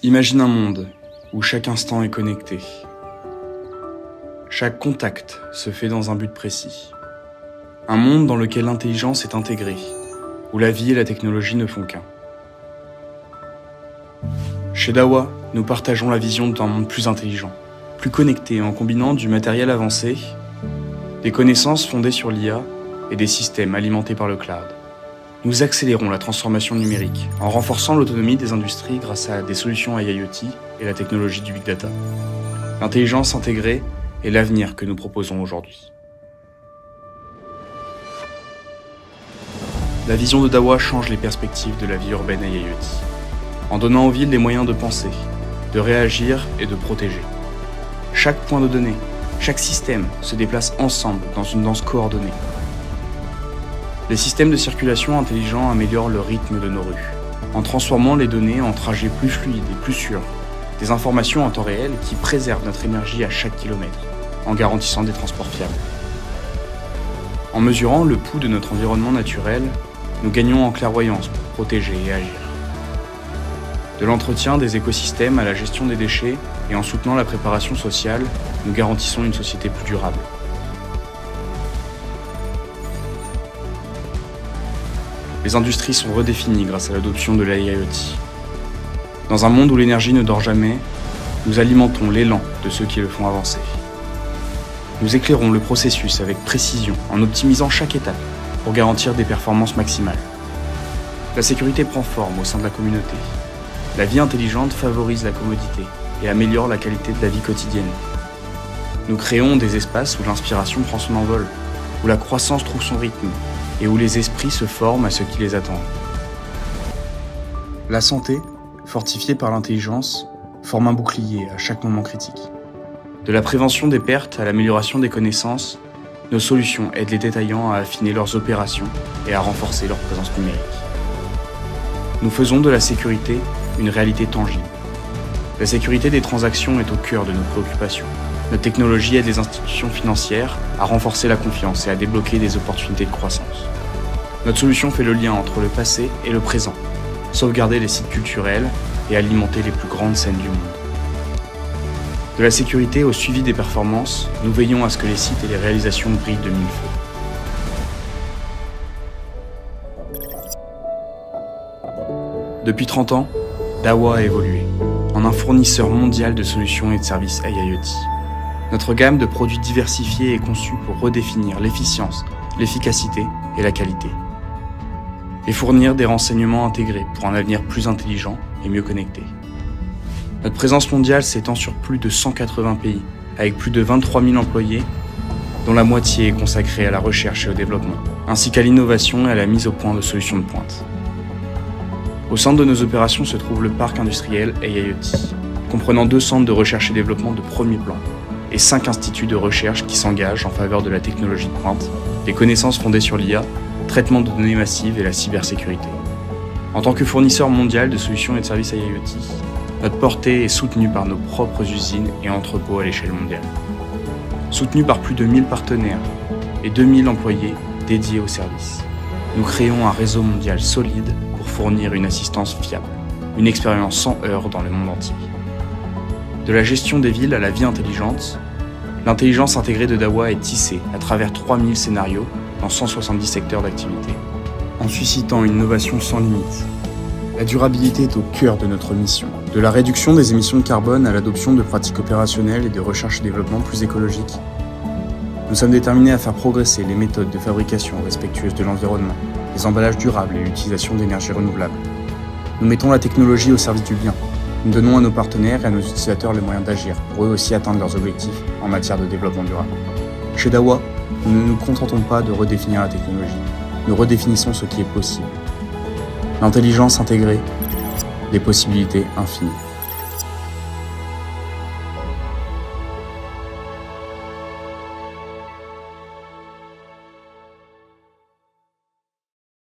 Imagine un monde où chaque instant est connecté. Chaque contact se fait dans un but précis. Un monde dans lequel l'intelligence est intégrée, où la vie et la technologie ne font qu'un. Chez Dawa, nous partageons la vision d'un monde plus intelligent, plus connecté en combinant du matériel avancé, des connaissances fondées sur l'IA et des systèmes alimentés par le cloud. Nous accélérons la transformation numérique en renforçant l'autonomie des industries grâce à des solutions IoT et la technologie du Big Data. L'intelligence intégrée est l'avenir que nous proposons aujourd'hui. La vision de Dawa change les perspectives de la vie urbaine IoT, en donnant aux villes les moyens de penser, de réagir et de protéger. Chaque point de données, chaque système se déplace ensemble dans une danse coordonnée. Les systèmes de circulation intelligents améliorent le rythme de nos rues, en transformant les données en trajets plus fluides et plus sûrs, des informations en temps réel qui préservent notre énergie à chaque kilomètre, en garantissant des transports fiables. En mesurant le pouls de notre environnement naturel, nous gagnons en clairvoyance pour protéger et agir. De l'entretien des écosystèmes à la gestion des déchets et en soutenant la préparation sociale, nous garantissons une société plus durable. Les industries sont redéfinies grâce à l'adoption de l'IoT. Dans un monde où l'énergie ne dort jamais, nous alimentons l'élan de ceux qui le font avancer. Nous éclairons le processus avec précision en optimisant chaque étape pour garantir des performances maximales. La sécurité prend forme au sein de la communauté. La vie intelligente favorise la commodité et améliore la qualité de la vie quotidienne. Nous créons des espaces où l'inspiration prend son envol, où la croissance trouve son rythme et où les esprits se forment à ceux qui les attendent. La santé, fortifiée par l'intelligence, forme un bouclier à chaque moment critique. De la prévention des pertes à l'amélioration des connaissances, nos solutions aident les détaillants à affiner leurs opérations et à renforcer leur présence numérique. Nous faisons de la sécurité une réalité tangible. La sécurité des transactions est au cœur de nos préoccupations. Notre technologie aide les institutions financières à renforcer la confiance et à débloquer des opportunités de croissance. Notre solution fait le lien entre le passé et le présent, sauvegarder les sites culturels et alimenter les plus grandes scènes du monde. De la sécurité au suivi des performances, nous veillons à ce que les sites et les réalisations brillent de mille feux. Depuis 30 ans, Dawa a évolué en un fournisseur mondial de solutions et de services IoT. Notre gamme de produits diversifiés est conçue pour redéfinir l'efficience, l'efficacité et la qualité. Et fournir des renseignements intégrés pour un avenir plus intelligent et mieux connecté. Notre présence mondiale s'étend sur plus de 180 pays, avec plus de 23 000 employés, dont la moitié est consacrée à la recherche et au développement, ainsi qu'à l'innovation et à la mise au point de solutions de pointe. Au centre de nos opérations se trouve le parc industriel IoT, comprenant 2 centres de recherche et développement de premier plan, et 5 instituts de recherche qui s'engagent en faveur de la technologie de pointe, des connaissances fondées sur l'IA, traitement de données massives et la cybersécurité. En tant que fournisseur mondial de solutions et de services IoT, notre portée est soutenue par nos propres usines et entrepôts à l'échelle mondiale. Soutenue par plus de 1000 partenaires et 2000 employés dédiés au service, nous créons un réseau mondial solide pour fournir une assistance fiable, une expérience sans heurts dans le monde entier. De la gestion des villes à la vie intelligente, l'intelligence intégrée de Dawa est tissée à travers 3000 scénarios dans 170 secteurs d'activité, en suscitant une innovation sans limite. La durabilité est au cœur de notre mission, de la réduction des émissions de carbone à l'adoption de pratiques opérationnelles et de recherche et développement plus écologiques. Nous sommes déterminés à faire progresser les méthodes de fabrication respectueuses de l'environnement, les emballages durables et l'utilisation d'énergies renouvelables. Nous mettons la technologie au service du bien. Nous donnons à nos partenaires et à nos utilisateurs les moyens d'agir pour eux aussi atteindre leurs objectifs en matière de développement durable. Chez Dawa, nous ne nous contentons pas de redéfinir la technologie, nous redéfinissons ce qui est possible. L'intelligence intégrée, des possibilités infinies.